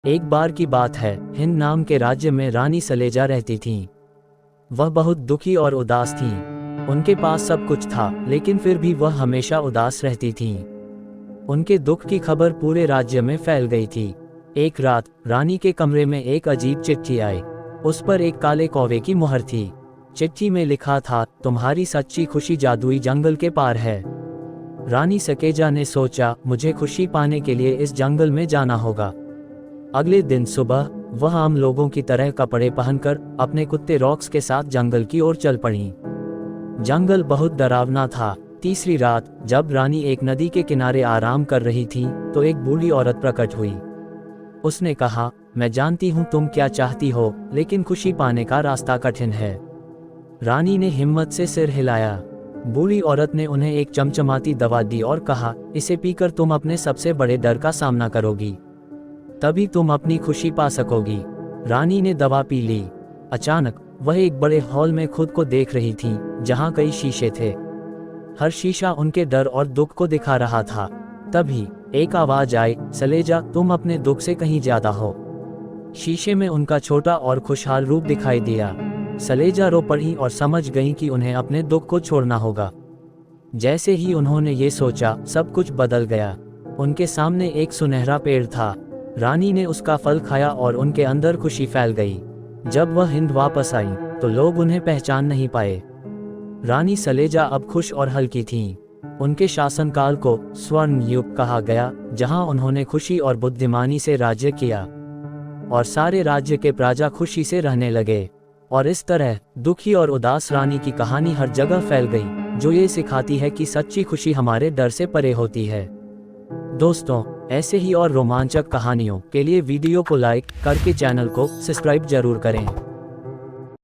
एक बार की बात है, हिंद नाम के राज्य में रानी सलेजा रहती थीं। वह बहुत दुखी और उदास थीं। उनके पास सब कुछ था, लेकिन फिर भी वह हमेशा उदास रहती थीं। उनके दुख की खबर पूरे राज्य में फैल गई थी। एक रात रानी के कमरे में एक अजीब चिट्ठी आई। उस पर एक काले कौवे की मुहर थी। चिट्ठी में लिखा था, तुम्हारी सच्ची खुशी जादुई जंगल के पार है। रानी सकेजा ने सोचा, मुझे खुशी पाने के लिए इस जंगल में जाना होगा। अगले दिन सुबह वह आम लोगों की तरह कपड़े पहनकर अपने कुत्ते रॉक्स के साथ जंगल की ओर चल पड़ी। जंगल बहुत डरावना था। तीसरी रात जब रानी एक नदी के किनारे आराम कर रही थी, तो एक बूढ़ी औरत प्रकट हुई। उसने कहा, मैं जानती हूँ तुम क्या चाहती हो, लेकिन खुशी पाने का रास्ता कठिन है। रानी ने हिम्मत से सिर हिलाया। बूढ़ी औरत ने उन्हें एक चमचमाती दवा दी और कहा, इसे पीकर तुम अपने सबसे बड़े डर का सामना करोगी, तभी तुम अपनी खुशी पा सकोगी। रानी ने दवा पी ली। अचानक वह एक बड़े हॉल में खुद को देख रही थी, जहां कई शीशे थे। हर शीशा उनके डर और दुख को दिखा रहा था। तभी एक आवाज आई, सलेजा, तुम अपने दुख से कहीं ज्यादा हो। शीशे में उनका छोटा और खुशहाल रूप दिखाई दिया। सलेजा रो पड़ी और समझ गई कि उन्हें अपने दुख को छोड़ना होगा। जैसे ही उन्होंने ये सोचा, सब कुछ बदल गया। उनके सामने एक सुनहरा पेड़ था। रानी ने उसका फल खाया और उनके अंदर खुशी फैल गई। जब वह हिंद वापस आई, तो लोग उन्हें पहचान नहीं पाए। रानी सलेजा अब खुश और हल्की थीं। उनके शासनकाल को स्वर्ण युग कहा गया, जहां उन्होंने खुशी और बुद्धिमानी से राज्य किया, और सारे राज्य के प्रजा खुशी से रहने लगे। और इस तरह दुखी और उदास रानी की कहानी हर जगह फैल गई, जो ये सिखाती है कि सच्ची खुशी हमारे डर से परे होती है। दोस्तों, ऐसे ही और रोमांचक कहानियों के लिए वीडियो को लाइक करके चैनल को सब्सक्राइब जरूर करें।